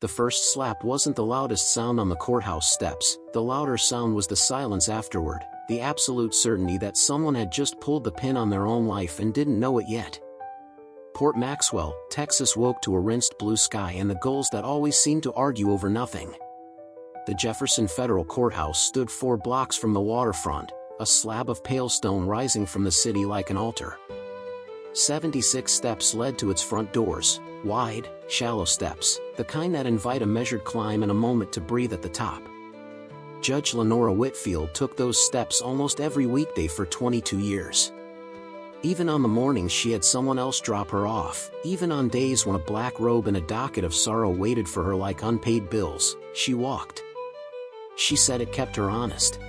The first slap wasn't the loudest sound on the courthouse steps, the louder sound was the silence afterward, the absolute certainty that someone had just pulled the pin on their own life and didn't know it yet. Port Maxwell, Texas woke to a rinsed blue sky and the gulls that always seemed to argue over nothing. The Jefferson Federal Courthouse stood 4 blocks from the waterfront, a slab of pale stone rising from the city like an altar. 76 steps led to its front doors, wide, shallow steps, the kind that invite a measured climb and a moment to breathe at the top. Judge Lenora Whitfield took those steps almost every weekday for 22 years. Even on the mornings she had someone else drop her off, even on days when a black robe and a docket of sorrow waited for her like unpaid bills, she walked. She said it kept her honest.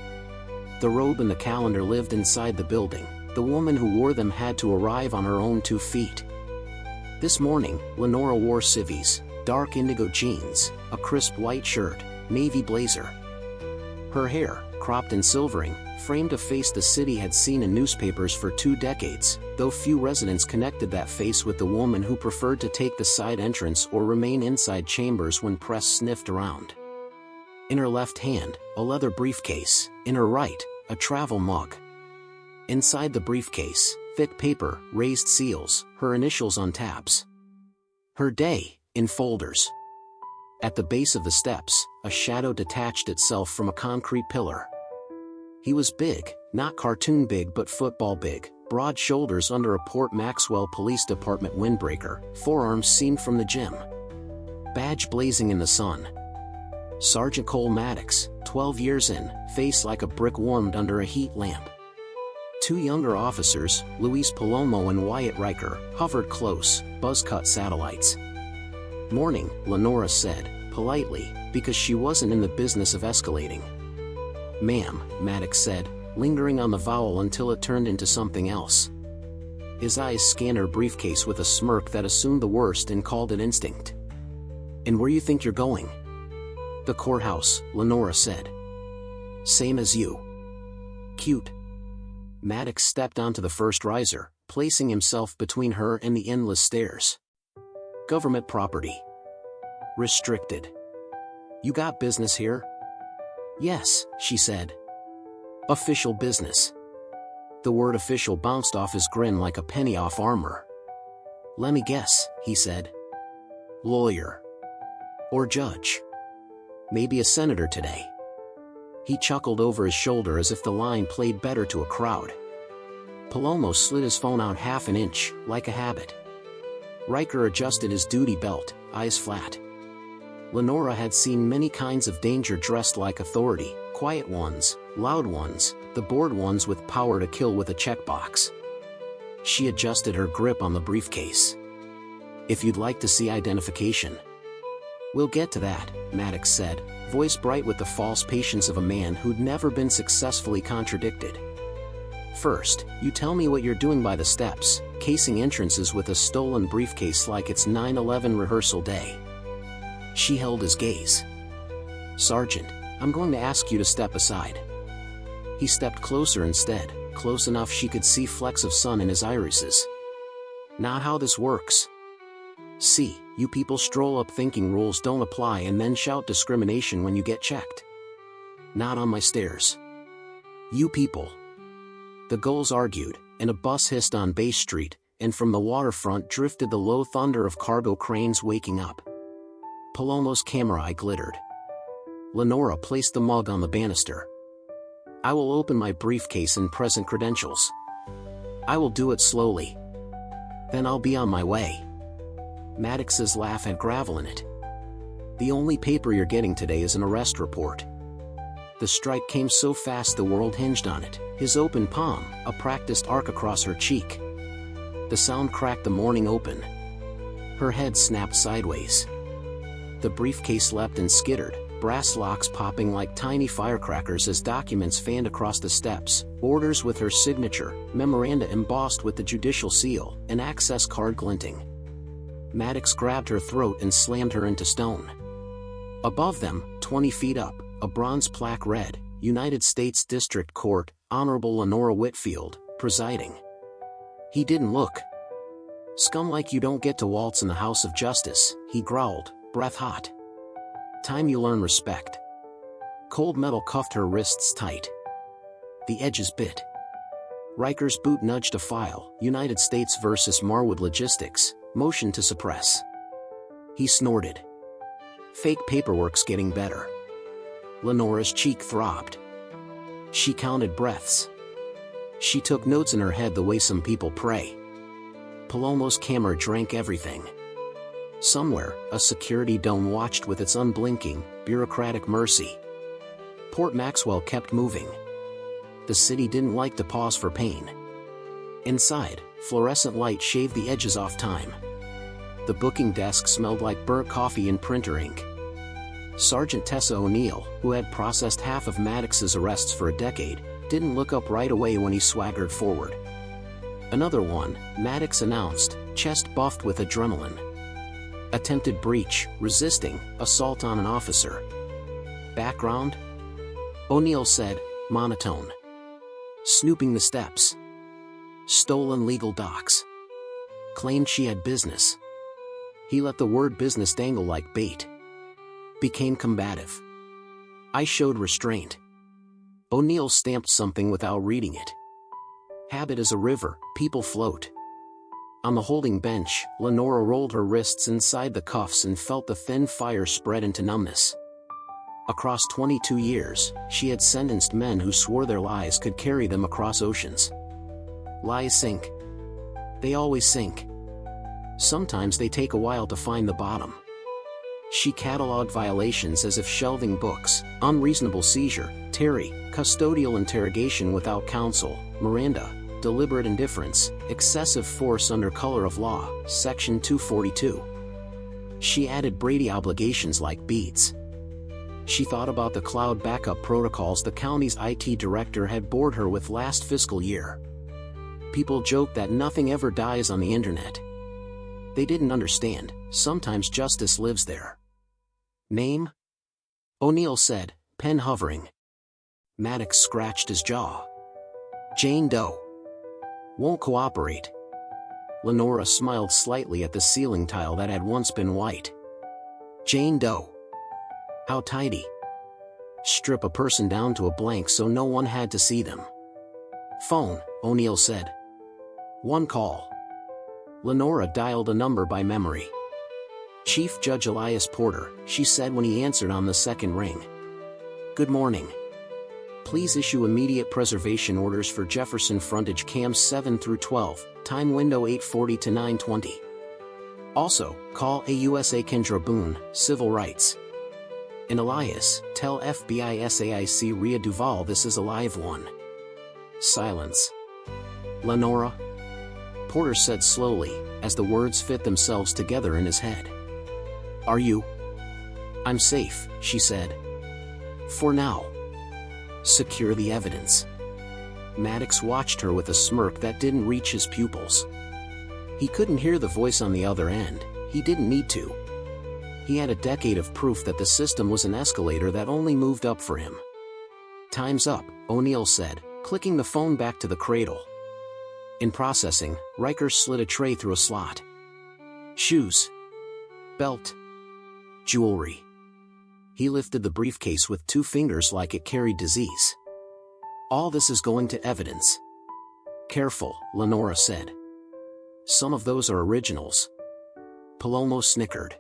The robe and the calendar lived inside the building. The woman who wore them had to arrive on her own 2 feet. This morning, Lenora wore civvies, dark indigo jeans, a crisp white shirt, navy blazer. Her hair, cropped and silvering, framed a face the city had seen in newspapers for 2 decades, though few residents connected that face with the woman who preferred to take the side entrance or remain inside chambers when press sniffed around. In her left hand, a leather briefcase, in her right, a travel mug. Inside the briefcase, thick paper, raised seals, her initials on tabs. Her day, in folders. At the base of the steps, a shadow detached itself from a concrete pillar. He was big, not cartoon big but football big, broad shoulders under a Port Maxwell Police Department windbreaker, forearms seen from the gym. Badge blazing in the sun. Sergeant Cole Maddox, 12 years in, face like a brick warmed under a heat lamp. 2 younger officers, Luis Palomo and Wyatt Riker, hovered close, buzz-cut satellites. Morning, Lenora said, politely, because she wasn't in the business of escalating. Ma'am, Maddox said, lingering on the vowel until it turned into something else. His eyes scanned her briefcase with a smirk that assumed the worst and called it instinct. And where you think you're going? The courthouse, Lenora said. Same as you. Cute. Maddox stepped onto the first riser, placing himself between her and the endless stairs. Government property. Restricted. You got business here? Yes, she said. Official business. The word official bounced off his grin like a penny off armor. Let me guess, he said. Lawyer. Or judge. Maybe a senator today. He chuckled over his shoulder as if the line played better to a crowd. Palomo slid his phone out half an inch, like a habit. Riker adjusted his duty belt, eyes flat. Lenora had seen many kinds of danger dressed like authority, quiet ones, loud ones, the bored ones with power to kill with a checkbox. She adjusted her grip on the briefcase. If you'd like to see identification. We'll get to that, Maddox said, voice bright with the false patience of a man who'd never been successfully contradicted. First, you tell me what you're doing by the steps, casing entrances with a stolen briefcase like it's 9/11 rehearsal day. She held his gaze. Sergeant, I'm going to ask you to step aside. He stepped closer instead, close enough she could see flecks of sun in his irises. Not how this works. See, you people stroll up thinking rules don't apply and then shout discrimination when you get checked. Not on my stairs. You people. The gulls argued, and a bus hissed on Bay Street, and from the waterfront drifted the low thunder of cargo cranes waking up. Palomo's camera eye glittered. Lenora placed the mug on the banister. I will open my briefcase and present credentials. I will do it slowly. Then I'll be on my way. Maddox's laugh had gravel in it. The only paper you're getting today is an arrest report. The strike came so fast the world hinged on it, his open palm, a practiced arc across her cheek. The sound cracked the morning open. Her head snapped sideways. The briefcase leapt and skittered, brass locks popping like tiny firecrackers as documents fanned across the steps, orders with her signature, memoranda embossed with the judicial seal, an access card glinting. Maddox grabbed her throat and slammed her into stone. Above them, 20 feet up, a bronze plaque read, United States District Court, Honorable Lenora Whitfield, presiding. He didn't look. Scum like you don't get to waltz in the House of Justice, he growled, breath hot. Time you learn respect. Cold metal cuffed her wrists tight. The edges bit. Riker's boot nudged a file, United States versus Marwood Logistics, motion to suppress. He snorted. Fake paperwork's getting better. Lenora's cheek throbbed. She counted breaths. She took notes in her head the way some people pray. Palomo's camera drank everything. Somewhere, a security dome watched with its unblinking, bureaucratic mercy. Port Maxwell kept moving. The city didn't like to pause for pain. Inside, fluorescent light shaved the edges off time. The booking desk smelled like burnt coffee and printer ink. Sergeant Tessa O'Neill, who had processed half of Maddox's arrests for a decade, didn't look up right away when he swaggered forward. Another one, Maddox announced, chest buffed with adrenaline. Attempted breach, resisting, assault on an officer. Background? O'Neill said, monotone. Snooping the steps. Stolen legal docs. Claimed she had business. He let the word business dangle like bait. Became combative. I showed restraint. O'Neill stamped something without reading it. Habit is a river, people float. On the holding bench, Lenora rolled her wrists inside the cuffs and felt the thin fire spread into numbness. Across 22 years, she had sentenced men who swore their lies could carry them across oceans. Lies sink. They always sink. Sometimes they take a while to find the bottom. She cataloged violations as if shelving books: unreasonable seizure, Terry, custodial interrogation without counsel, Miranda, deliberate indifference, excessive force under color of law, Section 242. She added Brady obligations like beads. She thought about the cloud backup protocols the county's IT director had bored her with last fiscal year. People joked that nothing ever dies on the internet. They didn't understand, sometimes justice lives there. Name? O'Neill said, pen hovering. Maddox scratched his jaw. Jane Doe. Won't cooperate. Lenora smiled slightly at the ceiling tile that had once been white. Jane Doe. How tidy. Strip a person down to a blank so no one had to see them. Phone, O'Neill said. One call. Lenora dialed a number by memory. Chief Judge Elias Porter, she said when he answered on the second ring. Good morning. Please issue immediate preservation orders for Jefferson frontage cams 7 through 12, time window 8:40 to 9:20. Also, call AUSA Kendra Boone, Civil Rights. And Elias, tell FBI SAIC Rhea Duvall this is a live one. Silence. Lenora? Porter said slowly, as the words fit themselves together in his head. Are you? I'm safe, she said. For now. Secure the evidence. Maddox watched her with a smirk that didn't reach his pupils. He couldn't hear the voice on the other end, he didn't need to. He had a decade of proof that the system was an escalator that only moved up for him. Time's up, O'Neill said, clicking the phone back to the cradle. In processing, Riker slid a tray through a slot. Shoes. Belt. Jewelry. He lifted the briefcase with 2 fingers like it carried disease. All this is going to evidence. Careful, Lenora said. Some of those are originals. Palomo snickered.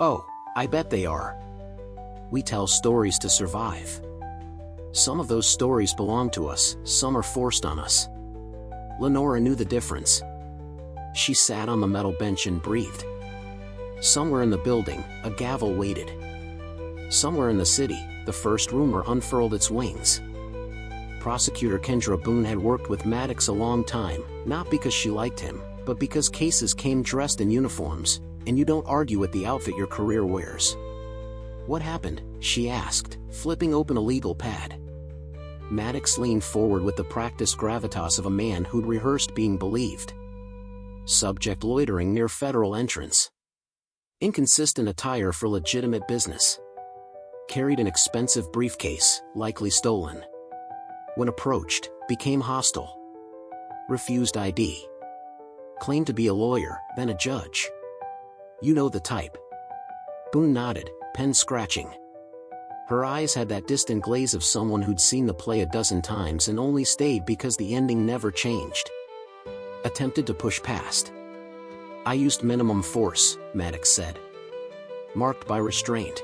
Oh, I bet they are. We tell stories to survive. Some of those stories belong to us, some are forced on us. Lenora knew the difference. She sat on the metal bench and breathed. Somewhere in the building, a gavel waited. Somewhere in the city, the first rumor unfurled its wings. Prosecutor Kendra Boone had worked with Maddox a long time, not because she liked him, but because cases came dressed in uniforms, and you don't argue with the outfit your career wears. What happened? She asked, flipping open a legal pad. Maddox leaned forward with the practiced gravitas of a man who'd rehearsed being believed. Subject loitering near federal entrance. Inconsistent attire for legitimate business. Carried an expensive briefcase, likely stolen. When approached, became hostile. Refused ID. Claimed to be a lawyer, then a judge. You know the type. Boone nodded, pen scratching. Her eyes had that distant glaze of someone who'd seen the play a dozen times and only stayed because the ending never changed. Attempted to push past. I used minimum force, Maddox said. Marked by restraint.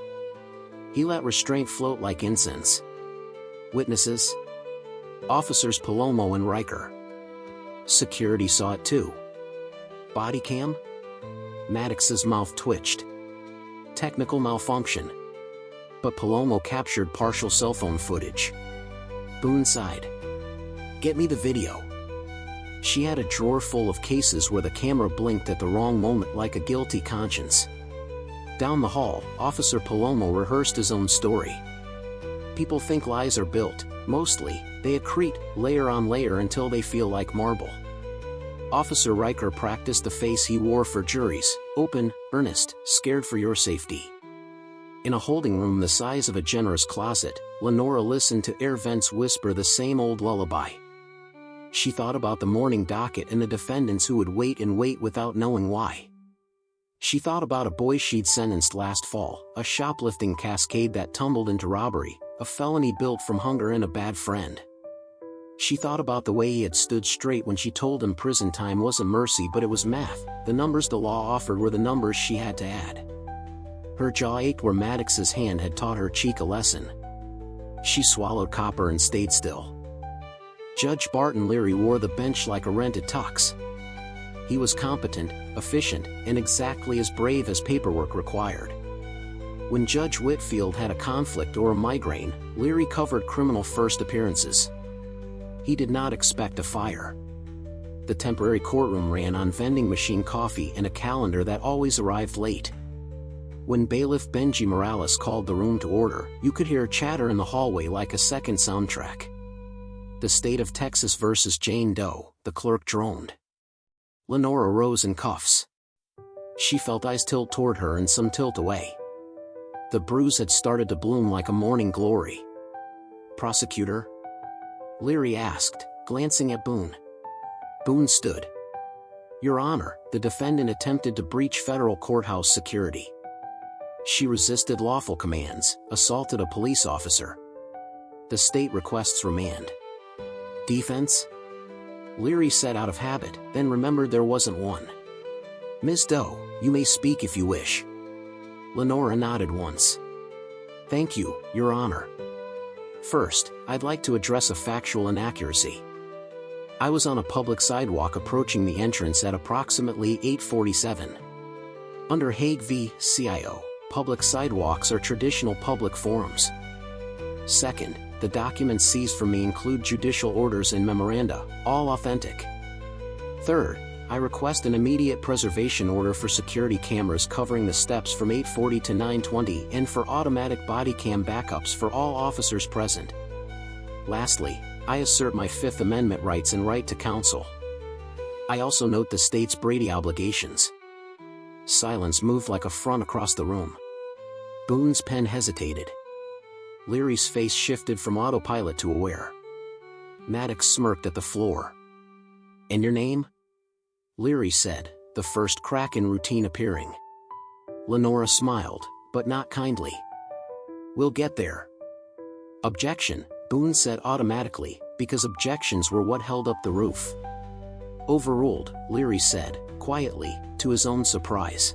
He let restraint float like incense. Witnesses? Officers Palomo and Riker. Security saw it too. Body cam? Maddox's mouth twitched. Technical malfunction. But Palomo captured partial cell phone footage. Boone sighed. Get me the video. She had a drawer full of cases where the camera blinked at the wrong moment like a guilty conscience. Down the hall, Officer Palomo rehearsed his own story. People think lies are built. Mostly, they accrete, layer on layer until they feel like marble. Officer Riker practiced the face he wore for juries, open, earnest, scared for your safety. In a holding room the size of a generous closet, Lenora listened to air vents whisper the same old lullaby. She thought about the morning docket and the defendants who would wait and wait without knowing why. She thought about a boy she'd sentenced last fall, a shoplifting cascade that tumbled into robbery, a felony built from hunger and a bad friend. She thought about the way he had stood straight when she told him prison time wasn't mercy but it was math. The numbers the law offered were the numbers she had to add. Her jaw ached where Maddox's hand had taught her cheek a lesson. She swallowed copper and stayed still. Judge Barton Leary wore the bench like a rented tux. He was competent, efficient, and exactly as brave as paperwork required. When Judge Whitfield had a conflict or a migraine, Leary covered criminal first appearances. He did not expect a fire. The temporary courtroom ran on vending machine coffee and a calendar that always arrived late. When bailiff Benji Morales called the room to order, you could hear chatter in the hallway like a second soundtrack. The state of Texas versus Jane Doe, the clerk droned. Lenora rose in cuffs. She felt eyes tilt toward her and some tilt away. The bruise had started to bloom like a morning glory. Prosecutor? Leary asked, glancing at Boone. Boone stood. Your Honor, the defendant attempted to breach federal courthouse security. She resisted lawful commands, assaulted a police officer. The state requests remand. Defense? Leary said out of habit, then remembered there wasn't one. Ms. Doe, you may speak if you wish. Lenora nodded once. Thank you, Your Honor. First, I'd like to address a factual inaccuracy. I was on a public sidewalk approaching the entrance at approximately 8:47. Under Hague v. CIO, public sidewalks are traditional public forums. Second, the documents seized from me include judicial orders and memoranda, all authentic. Third, I request an immediate preservation order for security cameras covering the steps from 8:40 to 9:20 and for automatic body cam backups for all officers present. Lastly, I assert my Fifth Amendment rights and right to counsel. I also note the state's Brady obligations. Silence moved like a front across the room. Boone's pen hesitated. Leary's face shifted from autopilot to aware. Maddox smirked at the floor. And your name? Leary said, the first crack in routine appearing. Lenora smiled, but not kindly. We'll get there. Objection, Boone said automatically, because objections were what held up the roof. Overruled, Leary said, quietly, to his own surprise.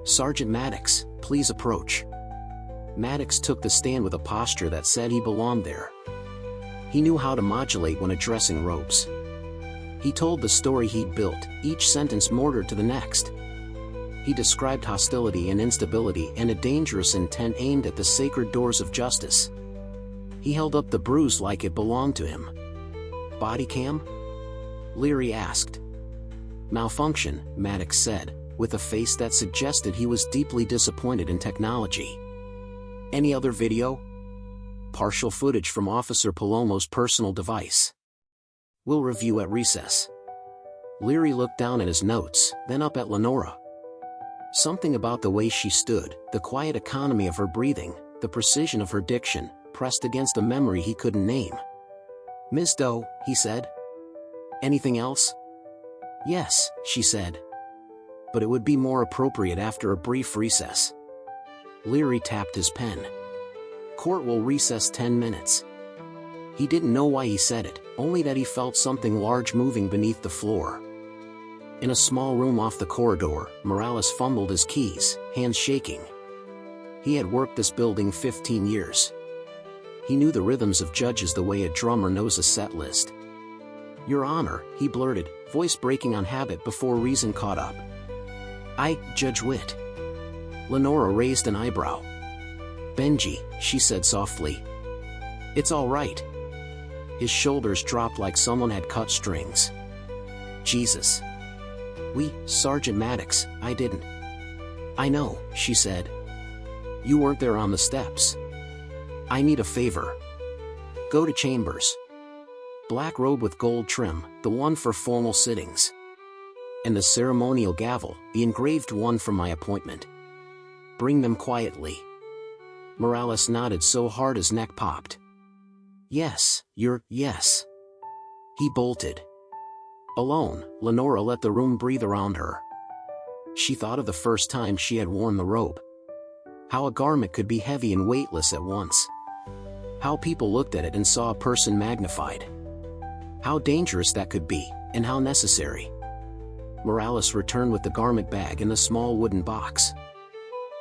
Sergeant Maddox, please approach. Maddox took the stand with a posture that said he belonged there. He knew how to modulate when addressing ropes. He told the story he'd built, each sentence mortared to the next. He described hostility and instability and a dangerous intent aimed at the sacred doors of justice. He held up the bruise like it belonged to him. Body cam? Leary asked. Malfunction, Maddox said, with a face that suggested he was deeply disappointed in technology. Any other video? Partial footage from Officer Palomo's personal device. We'll review at recess. Leary looked down at his notes, then up at Lenora. Something about the way she stood, the quiet economy of her breathing, the precision of her diction, pressed against a memory he couldn't name. Ms. Doe, he said. Anything else? Yes, she said. But it would be more appropriate after a brief recess. Leary tapped his pen. Court will recess 10 minutes. He didn't know why he said it, only that he felt something large moving beneath the floor. In a small room off the corridor, Morales fumbled his keys, hands shaking. He had worked this building 15 years. He knew the rhythms of judges the way a drummer knows a set list. Your Honor, he blurted, voice breaking on habit before reason caught up. Judge Witt. Lenora raised an eyebrow. Benji, she said softly. It's all right. His shoulders dropped like someone had cut strings. Jesus. Sergeant Maddox, I didn't. I know, she said. You weren't there on the steps. I need a favor. Go to chambers. Black robe with gold trim, the one for formal sittings. And the ceremonial gavel, the engraved one from my appointment. Bring them quietly. Morales nodded so hard his neck popped. Yes. He bolted. Alone, Lenora let the room breathe around her. She thought of the first time she had worn the robe. How a garment could be heavy and weightless at once. How people looked at it and saw a person magnified. How dangerous that could be, and how necessary. Morales returned with the garment bag and the small wooden box.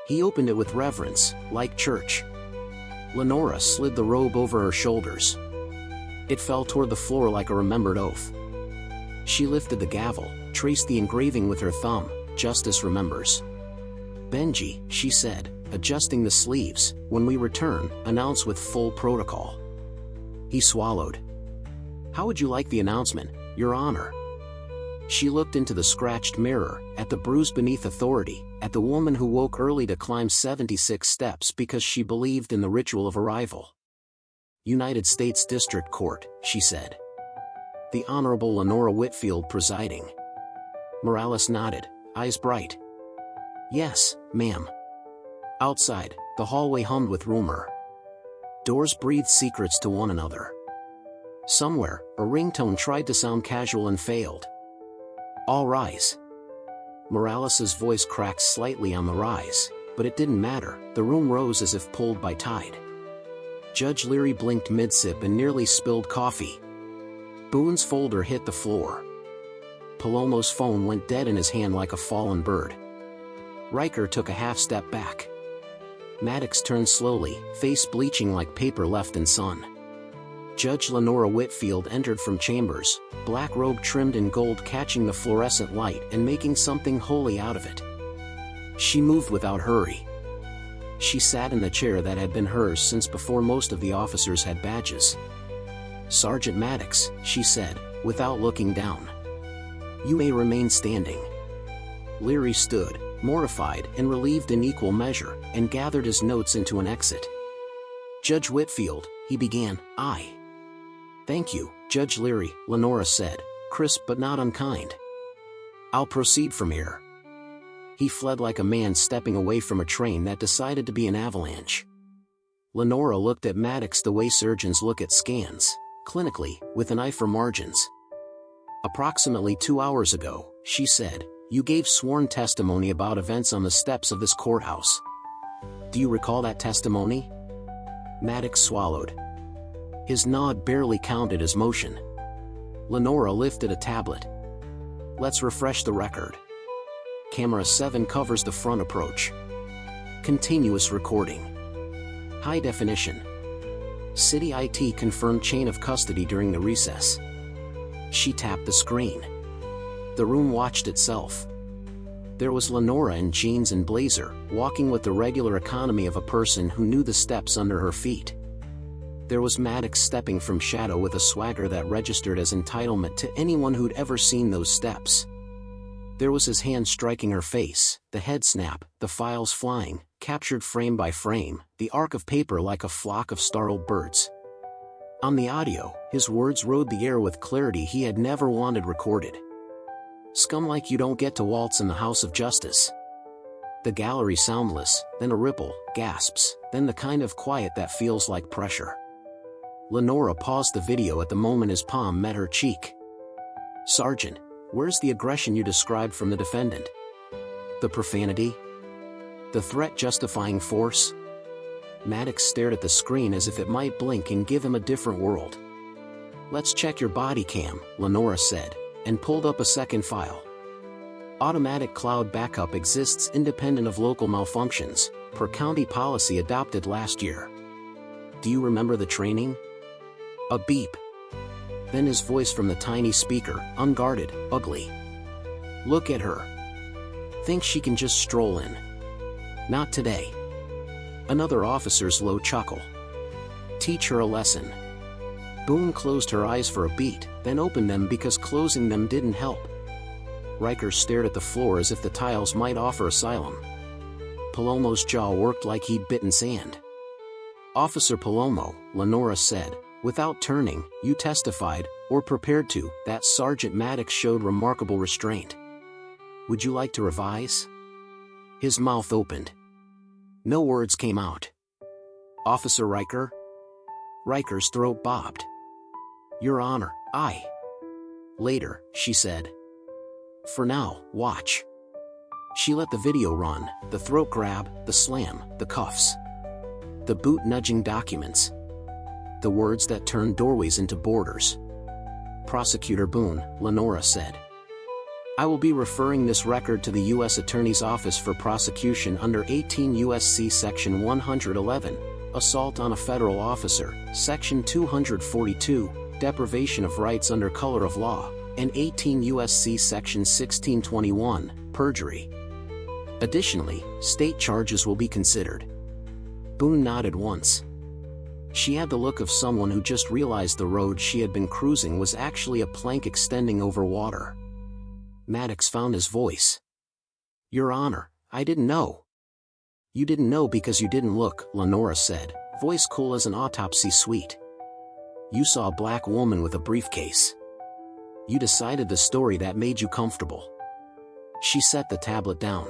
He opened it with reverence, like church. Lenora slid the robe over her shoulders. It fell toward the floor like a remembered oath. She lifted the gavel, traced the engraving with her thumb. Justice remembers. Benji, she said, adjusting the sleeves. When we return, announce with full protocol. He swallowed. How would you like the announcement, Your Honor? She looked into the scratched mirror, at the bruise beneath authority, at the woman who woke early to climb 76 steps because she believed in the ritual of arrival. United States District Court, she said. The Honorable Lenora Whitfield presiding. Morales nodded, eyes bright. Yes, ma'am. Outside, the hallway hummed with rumor. Doors breathed secrets to one another. Somewhere, a ringtone tried to sound casual and failed. All rise. Morales's voice cracked slightly on the rise, but it didn't matter, the room rose as if pulled by tide. Judge Leary blinked mid-sip and nearly spilled coffee. Boone's folder hit the floor. Palomo's phone went dead in his hand like a fallen bird. Riker took a half-step back. Maddox turned slowly, face bleaching like paper left in sun. Judge Lenora Whitfield entered from chambers, black robe trimmed in gold catching the fluorescent light and making something holy out of it. She moved without hurry. She sat in the chair that had been hers since before most of the officers had badges. Sergeant Maddox, she said, without looking down. You may remain standing. Leary stood, mortified and relieved in equal measure, and gathered his notes into an exit. Judge Whitfield, he began. Thank you, Judge Leary, Lenora said, crisp but not unkind. I'll proceed from here. He fled like a man stepping away from a train that decided to be an avalanche. Lenora looked at Maddox the way surgeons look at scans, clinically, with an eye for margins. Approximately 2 hours ago, she said, you gave sworn testimony about events on the steps of this courthouse. Do you recall that testimony? Maddox swallowed. His nod barely counted as motion. Lenora lifted a tablet. Let's refresh the record. Camera 7 covers the front approach. Continuous recording. High definition. City IT confirmed chain of custody during the recess. She tapped the screen. The room watched itself. There was Lenora in jeans and blazer, walking with the regular economy of a person who knew the steps under her feet. There was Maddox stepping from shadow with a swagger that registered as entitlement to anyone who'd ever seen those steps. There was his hand striking her face, the head snap, the files flying, captured frame by frame, the arc of paper like a flock of startled birds. On the audio, his words rode the air with clarity he had never wanted recorded. Scum like you don't get to waltz in the House of Justice. The gallery soundless, then a ripple, gasps, then the kind of quiet that feels like pressure. Lenora paused the video at the moment his palm met her cheek. Sergeant, where's the aggression you described from the defendant? The profanity? The threat justifying force? Maddox stared at the screen as if it might blink and give him a different world. "Let's check your body cam," Lenora said, and pulled up a second file. Automatic cloud backup exists independent of local malfunctions, per county policy adopted last year. "Do you remember the training?" A beep. Then his voice from the tiny speaker, unguarded, ugly. "Look at her. Think she can just stroll in? Not today." Another officer's low chuckle. "Teach her a lesson." Boone closed her eyes for a beat, then opened them because closing them didn't help. Riker stared at the floor as if the tiles might offer asylum. Palomo's jaw worked like he'd bitten sand. "Officer Palomo," Lenora said, without turning, "you testified, or prepared to, that Sergeant Maddox showed remarkable restraint. Would you like to revise?" His mouth opened. No words came out. "Officer Riker?" Riker's throat bobbed. "Your Honor, I." "Later," she said. "For now, watch." She let the video run, the throat grab, the slam, the cuffs. The boot nudging documents. The words that turned doorways into borders. "Prosecutor Boone," Lenora said. "I will be referring this record to the U.S. Attorney's Office for prosecution under 18 U.S.C. Section 111, Assault on a Federal Officer, Section 242, Deprivation of Rights under Color of Law, and 18 U.S.C. Section 1621, Perjury. Additionally, state charges will be considered." Boone nodded once. She had the look of someone who just realized the road she had been cruising was actually a plank extending over water. Maddox found his voice. "Your Honor, I didn't know." "You didn't know because you didn't look," Lenora said, voice cool as an autopsy suite. "You saw a black woman with a briefcase. You decided the story that made you comfortable." She set the tablet down.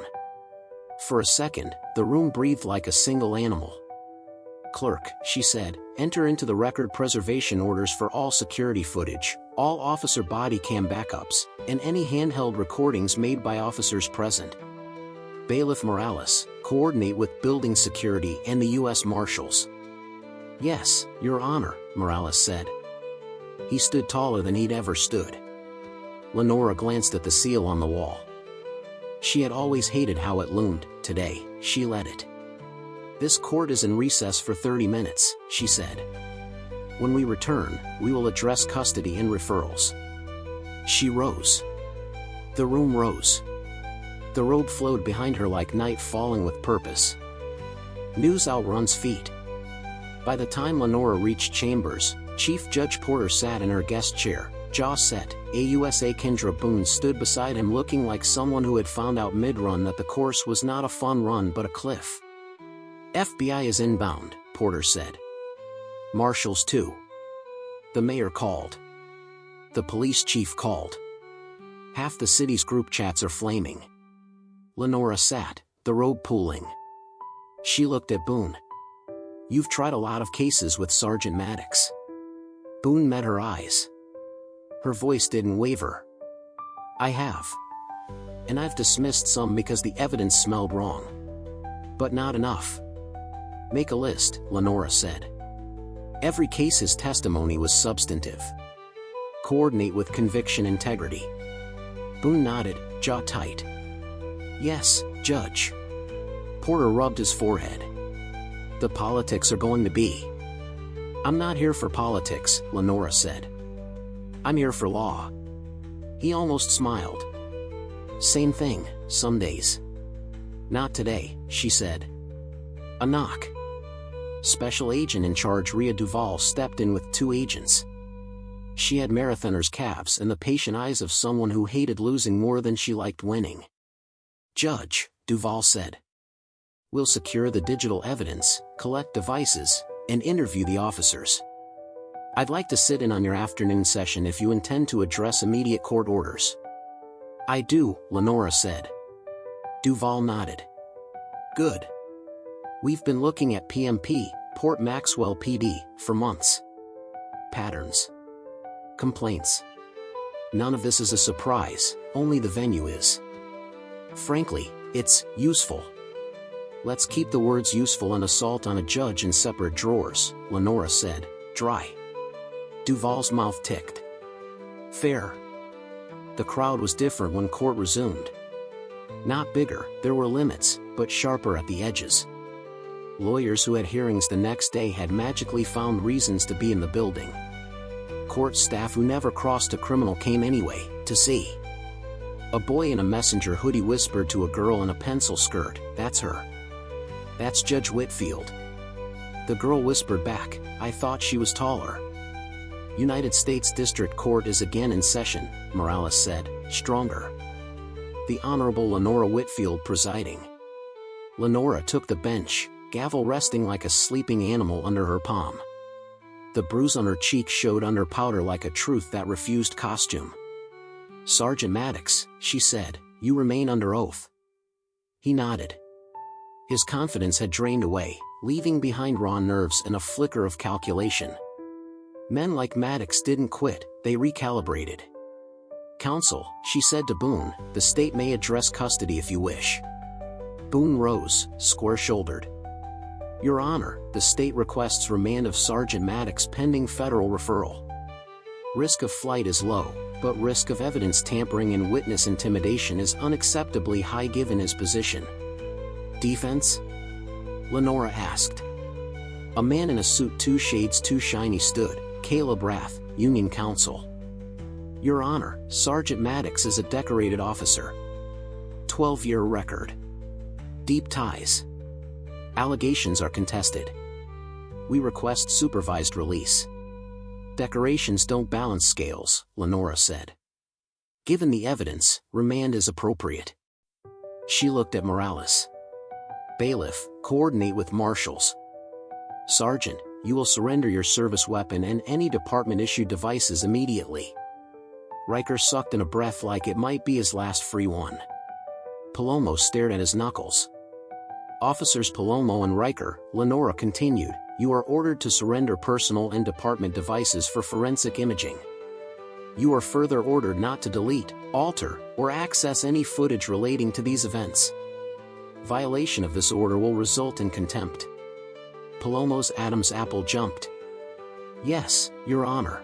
For a second, the room breathed like a single animal. "Clerk," she said, "enter into the record preservation orders for all security footage, all officer body cam backups, and any handheld recordings made by officers present. Bailiff Morales, coordinate with building security and the U.S. Marshals." "Yes, Your Honor," Morales said. He stood taller than he'd ever stood. Lenora glanced at the seal on the wall. She had always hated how it loomed. Today, she let it. "This court is in recess for 30 minutes, she said. "When we return, we will address custody and referrals." She rose. The room rose. The road flowed behind her like night falling with purpose. News outruns feet. By the time Lenora reached chambers, Chief Judge Porter sat in her guest chair, jaw set. AUSA Kendra Boone stood beside him looking like someone who had found out mid-run that the course was not a fun run but a cliff. "FBI is inbound," Porter said. "Marshals too." The mayor called. The police chief called. Half the city's group chats are flaming. Lenora sat, the robe pooling. She looked at Boone. "You've tried a lot of cases with Sergeant Maddox." Boone met her eyes. Her voice didn't waver. "I have. And I've dismissed some because the evidence smelled wrong. But not enough." "Make a list," Lenora said. "Every case's testimony was substantive. Coordinate with conviction integrity." Boone nodded, jaw tight. "Yes, Judge." Porter rubbed his forehead. "The politics are going to be." "I'm not here for politics," Lenora said. "I'm here for law." He almost smiled. "Same thing, some days." "Not today," she said. A knock. Special agent in charge Rhea Duvall stepped in with 2 agents. She had marathoner's calves and the patient eyes of someone who hated losing more than she liked winning. "Judge," Duvall said. "We'll secure the digital evidence, collect devices, and interview the officers. I'd like to sit in on your afternoon session if you intend to address immediate court orders." "I do," Lenora said. Duvall nodded. "Good. We've been looking at PMP, Port Maxwell PD, for months. Patterns. Complaints. None of this is a surprise, only the venue is. Frankly, it's useful. Let's keep the words useful and assault on a judge in separate drawers, Lenora said, dry. Duval's mouth ticked. Fair. The crowd was different when court resumed. Not bigger, there were limits, but sharper at the edges. Lawyers who had hearings the next day had magically found reasons to be in the building. Court staff who never crossed a criminal came anyway, to see. A boy in a messenger hoodie whispered to a girl in a pencil skirt, "That's her. That's Judge Whitfield." The girl whispered back, "I thought she was taller." United States District Court is again in session, Morales said, stronger. The Honorable Lenora Whitfield presiding. Lenora took the bench, gavel resting like a sleeping animal under her palm. The bruise on her cheek showed under powder like a truth that refused costume. "Sergeant Maddox," she said, "you remain under oath." He nodded. His confidence had drained away, leaving behind raw nerves and a flicker of calculation. Men like Maddox didn't quit, they recalibrated. "Counsel," she said to Boone, "the state may address custody if you wish." Boone rose, square-shouldered. "Your Honor, the state requests remand of Sergeant Maddox pending federal referral. Risk of flight is low, but risk of evidence tampering and witness intimidation is unacceptably high given his position." "Defense?" Lenora asked. A man in a suit 2 shades too shiny stood, Caleb Rath, Union Counsel. "Your Honor, Sergeant Maddox is a decorated officer. 12-year record. Deep ties. Allegations are contested. We request supervised release." "Decorations don't balance scales," Lenora said. "Given the evidence, remand is appropriate." She looked at Morales. "Bailiff, coordinate with marshals." "Sergeant, you will surrender your service weapon and any department-issued devices immediately." Riker sucked in a breath like it might be his last free one. Palomo stared at his knuckles. "Officers Palomo and Riker," Lenora continued, "you are ordered to surrender personal and department devices for forensic imaging. You are further ordered not to delete, alter, or access any footage relating to these events. Violation of this order will result in contempt." Palomo's Adam's apple jumped. "Yes, Your Honor."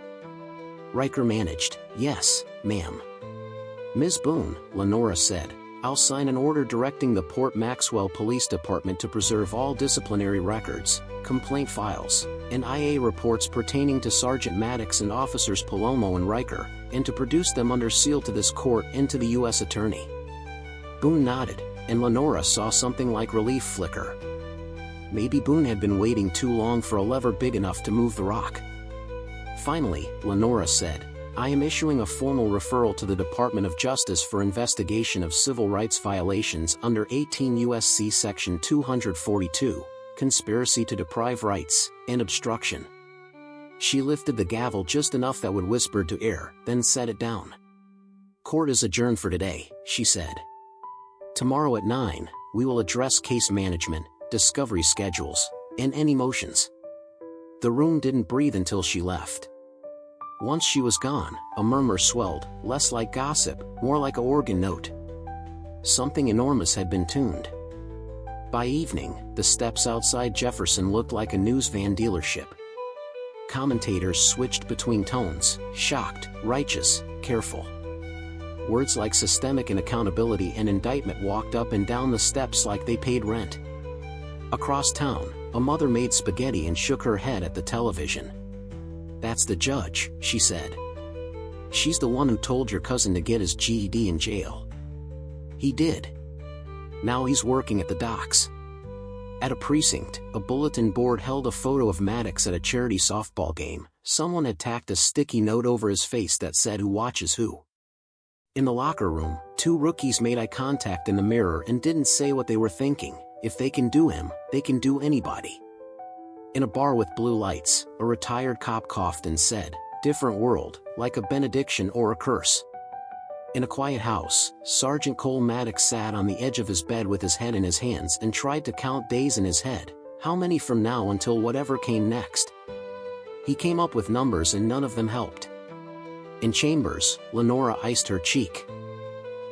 Riker managed, "Yes, ma'am." "Ms. Boone," Lenora said, "I'll sign an order directing the Port Maxwell Police Department to preserve all disciplinary records, complaint files, and IA reports pertaining to Sergeant Maddox and Officers Palomo and Riker, and to produce them under seal to this court and to the U.S. Attorney." Boone nodded, and Lenora saw something like relief flicker. Maybe Boone had been waiting too long for a lever big enough to move the rock. Finally, Lenora said, "I am issuing a formal referral to the Department of Justice for investigation of civil rights violations under 18 U.S.C. Section 242, conspiracy to deprive rights, and obstruction." She lifted the gavel just enough that would whisper to air, then set it down. "Court is adjourned for today," she said. "Tomorrow at 9, we will address case management, discovery schedules, and any motions." The room didn't breathe until she left. Once she was gone, a murmur swelled, less like gossip, more like an organ note. Something enormous had been tuned. By evening, the steps outside Jefferson looked like a news van dealership. Commentators switched between tones, shocked, righteous, careful. Words like systemic and accountability and indictment walked up and down the steps like they paid rent. Across town, a mother made spaghetti and shook her head at the television. "That's the judge," she said. "She's the one who told your cousin to get his GED in jail." "He did. Now he's working at the docks." At a precinct, a bulletin board held a photo of Maddox at a charity softball game. Someone had tacked a sticky note over his face that said "Who watches who?" In the locker room, 2 rookies made eye contact in the mirror and didn't say what they were thinking. If they can do him, they can do anybody. In a bar with blue lights, a retired cop coughed and said, "Different world, like a benediction or a curse." In a quiet house, Sergeant Cole Maddox sat on the edge of his bed with his head in his hands and tried to count days in his head. How many from now until whatever came next? He came up with numbers and none of them helped. In chambers, Lenora iced her cheek.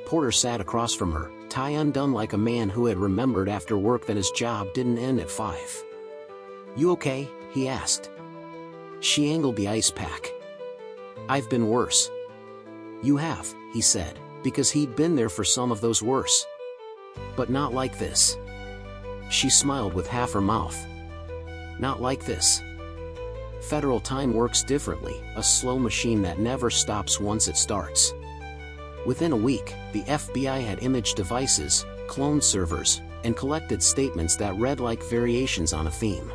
Porter sat across from her, tie undone like a man who had remembered after work that his job didn't end at 5. "You okay?" he asked. She angled the ice pack. "I've been worse." "You have," he said, because he'd been there for some of those worse. "But not like this." She smiled with half her mouth. "Not like this. Federal time works differently, a slow machine that never stops once it starts." Within a week, the FBI had imaged devices, cloned servers, and collected statements that read like variations on a theme.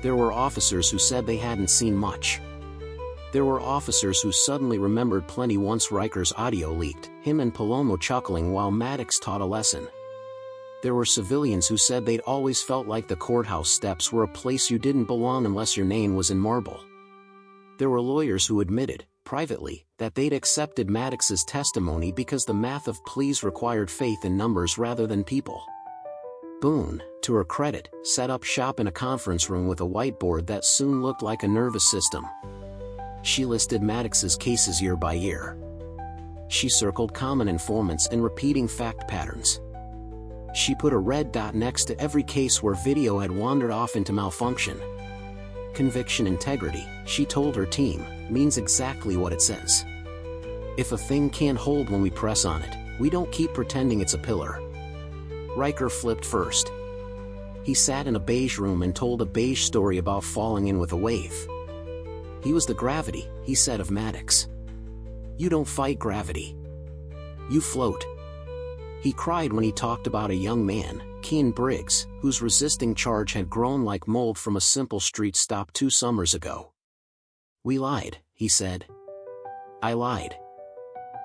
There were officers who said they hadn't seen much. There were officers who suddenly remembered plenty once Riker's audio leaked, him and Palomo chuckling while Maddox taught a lesson. There were civilians who said they'd always felt like the courthouse steps were a place you didn't belong unless your name was in marble. There were lawyers who admitted, privately, that they'd accepted Maddox's testimony because the math of pleas required faith in numbers rather than people. Boone, to her credit, set up shop in a conference room with a whiteboard that soon looked like a nervous system. She listed Maddox's cases year by year. She circled common informants and repeating fact patterns. She put a red dot next to every case where video had wandered off into malfunction. Conviction integrity, she told her team, means exactly what it says. If a thing can't hold when we press on it, we don't keep pretending it's a pillar. Riker flipped first. He sat in a beige room and told a beige story about falling in with a wave. He was the gravity, he said of Maddox. You don't fight gravity. You float. He cried when he talked about a young man, Kean Briggs, whose resisting charge had grown like mold from a simple street stop 2 summers ago. We lied, he said. I lied.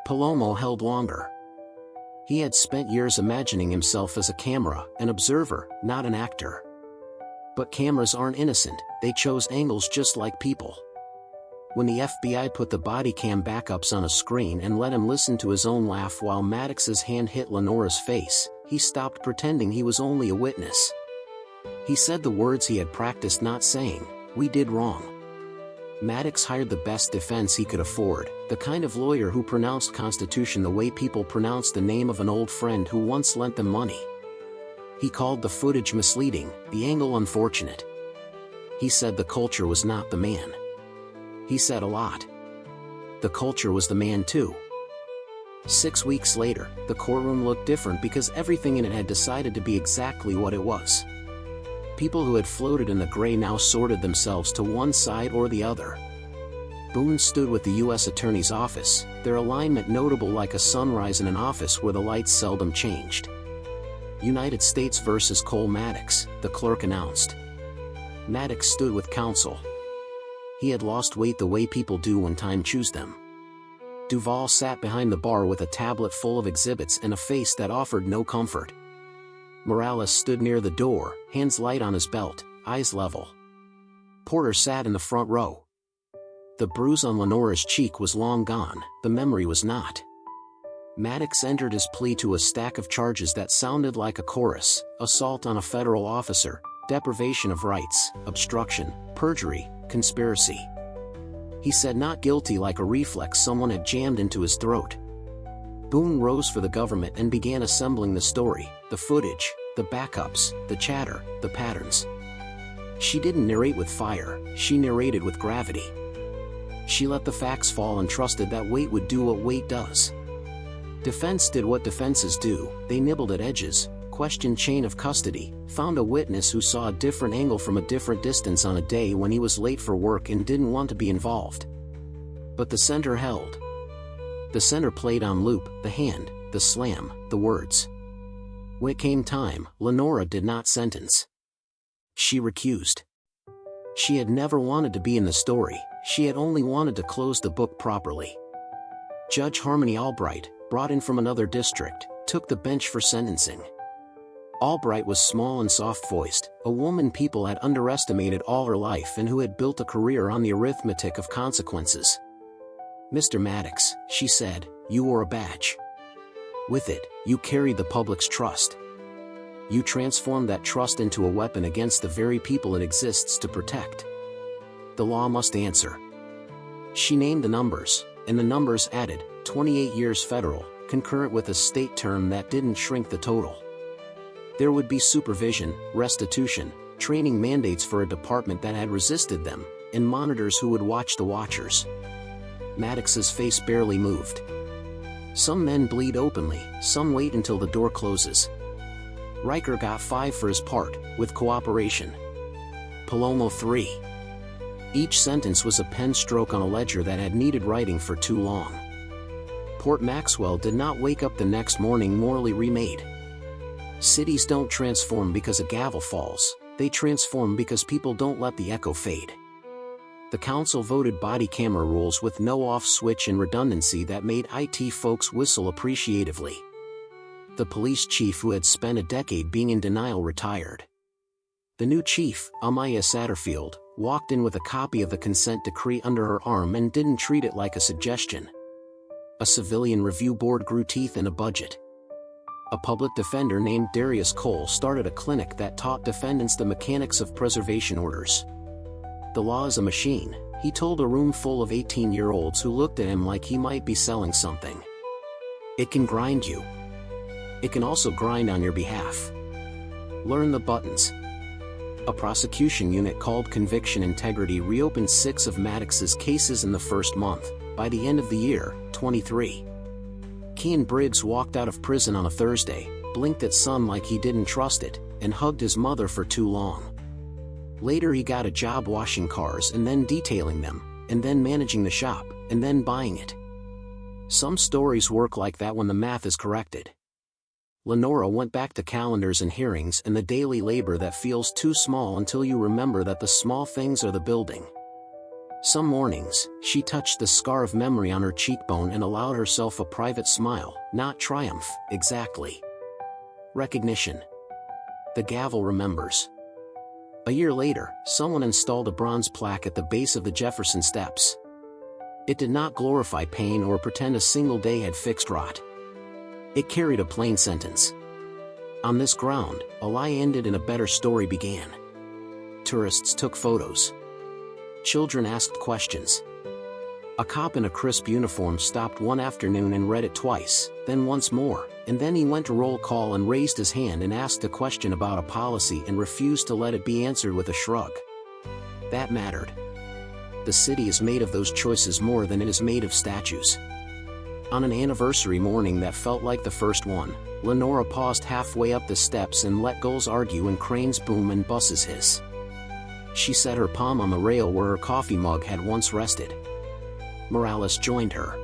Palomo held longer. He had spent years imagining himself as a camera, an observer, not an actor. But cameras aren't innocent, they chose angles just like people. When the FBI put the body cam backups on a screen and let him listen to his own laugh while Maddox's hand hit Lenora's face, he stopped pretending he was only a witness. He said the words he had practiced not saying, "We did wrong." Maddox hired the best defense he could afford, the kind of lawyer who pronounced Constitution the way people pronounce the name of an old friend who once lent them money. He called the footage misleading, the angle unfortunate. He said the culture was not the man. He said a lot. The culture was the man too. 6 weeks later, the courtroom looked different because everything in it had decided to be exactly what it was. People who had floated in the gray now sorted themselves to one side or the other. Boone stood with the U.S. Attorney's office, their alignment notable like a sunrise in an office where the lights seldom changed. United States versus Cole Maddox, the clerk announced. Maddox stood with counsel. He had lost weight the way people do when time chews them. Duvall sat behind the bar with a tablet full of exhibits and a face that offered no comfort. Morales stood near the door, hands light on his belt, eyes level. Porter sat in the front row. The bruise on Lenora's cheek was long gone, the memory was not. Maddox entered his plea to a stack of charges that sounded like a chorus: assault on a federal officer, deprivation of rights, obstruction, perjury, conspiracy. He said not guilty like a reflex someone had jammed into his throat. Boone rose for the government and began assembling the story, the footage, the backups, the chatter, the patterns. She didn't narrate with fire, she narrated with gravity. She let the facts fall and trusted that weight would do what weight does. Defense did what defenses do, they nibbled at edges, questioned chain of custody, found a witness who saw a different angle from a different distance on a day when he was late for work and didn't want to be involved. But the center held. The center played on loop, the hand, the slam, the words. When it came time, Lenora did not sentence. She recused. She had never wanted to be in the story, she had only wanted to close the book properly. Judge Harmony Albright, brought in from another district, took the bench for sentencing. Albright was small and soft-voiced, a woman people had underestimated all her life and who had built a career on the arithmetic of consequences. Mr. Maddox, she said, you wore a badge. With it, you carried the public's trust. You transformed that trust into a weapon against the very people it exists to protect. The law must answer. She named the numbers, and the numbers added, 28 years federal, concurrent with a state term that didn't shrink the total. There would be supervision, restitution, training mandates for a department that had resisted them, and monitors who would watch the watchers. Maddox's face barely moved. Some men bleed openly, some wait until the door closes. Riker got 5 for his part, with cooperation. Palomo 3. Each sentence was a pen stroke on a ledger that had needed writing for too long. Port Maxwell did not wake up the next morning morally remade. Cities don't transform because a gavel falls, they transform because people don't let the echo fade. The council voted body camera rules with no off switch and redundancy that made IT folks whistle appreciatively. The police chief who had spent a decade being in denial retired. The new chief, Amaya Satterfield, walked in with a copy of the consent decree under her arm and didn't treat it like a suggestion. A civilian review board grew teeth in a budget. A public defender named Darius Cole started a clinic that taught defendants the mechanics of preservation orders. The law is a machine, he told a room full of 18-year-olds who looked at him like he might be selling something. It can grind you. It can also grind on your behalf. Learn the buttons. A prosecution unit called Conviction Integrity reopened 6 of Maddox's cases in the first month. By the end of the year, 23. Kean Briggs walked out of prison on a Thursday, blinked at Sun like he didn't trust it, and hugged his mother for too long. Later he got a job washing cars and then detailing them, and then managing the shop, and then buying it. Some stories work like that when the math is corrected. Lenora went back to calendars and hearings and the daily labor that feels too small until you remember that the small things are the building. Some mornings, she touched the scar of memory on her cheekbone and allowed herself a private smile, not triumph, exactly. Recognition. The gavel remembers. A year later, someone installed a bronze plaque at the base of the Jefferson Steps. It did not glorify pain or pretend a single day had fixed rot. It carried a plain sentence. On this ground, a lie ended and a better story began. Tourists took photos. Children asked questions. A cop in a crisp uniform stopped one afternoon and read it twice, then once more, and then he went to roll call and raised his hand and asked a question about a policy and refused to let it be answered with a shrug. That mattered. The city is made of those choices more than it is made of statues. On an anniversary morning that felt like the first one, Lenora paused halfway up the steps and let gulls argue and cranes boom and buses hiss. She set her palm on the rail where her coffee mug had once rested. Morales joined her.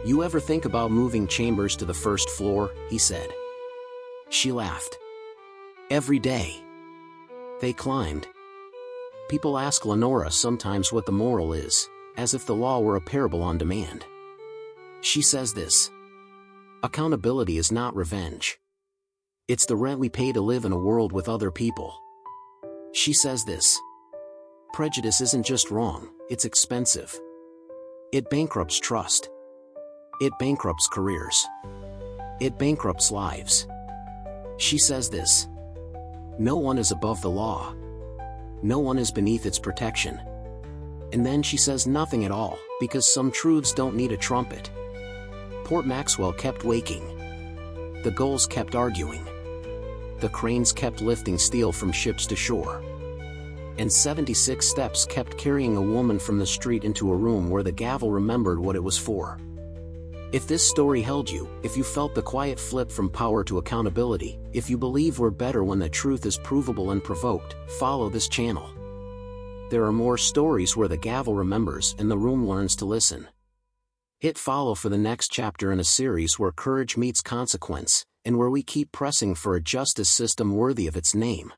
"You ever think about moving Chambers to the first floor?" he said. She laughed. "Every day." They climbed. People ask Lenora sometimes what the moral is, as if the law were a parable on demand. She says this: accountability is not revenge. It's the rent we pay to live in a world with other people. She says this: prejudice isn't just wrong, it's expensive. It bankrupts trust. It bankrupts careers. It bankrupts lives. She says this: no one is above the law. No one is beneath its protection. And then she says nothing at all, because some truths don't need a trumpet. Port Maxwell kept waking. The gulls kept arguing. The cranes kept lifting steel from ships to shore. And 76 steps kept carrying a woman from the street into a room where the gavel remembered what it was for. If this story held you, if you felt the quiet flip from power to accountability, if you believe we're better when the truth is provable and provoked, follow this channel. There are more stories where the gavel remembers and the room learns to listen. Hit follow for the next chapter in a series where courage meets consequence, and where we keep pressing for a justice system worthy of its name.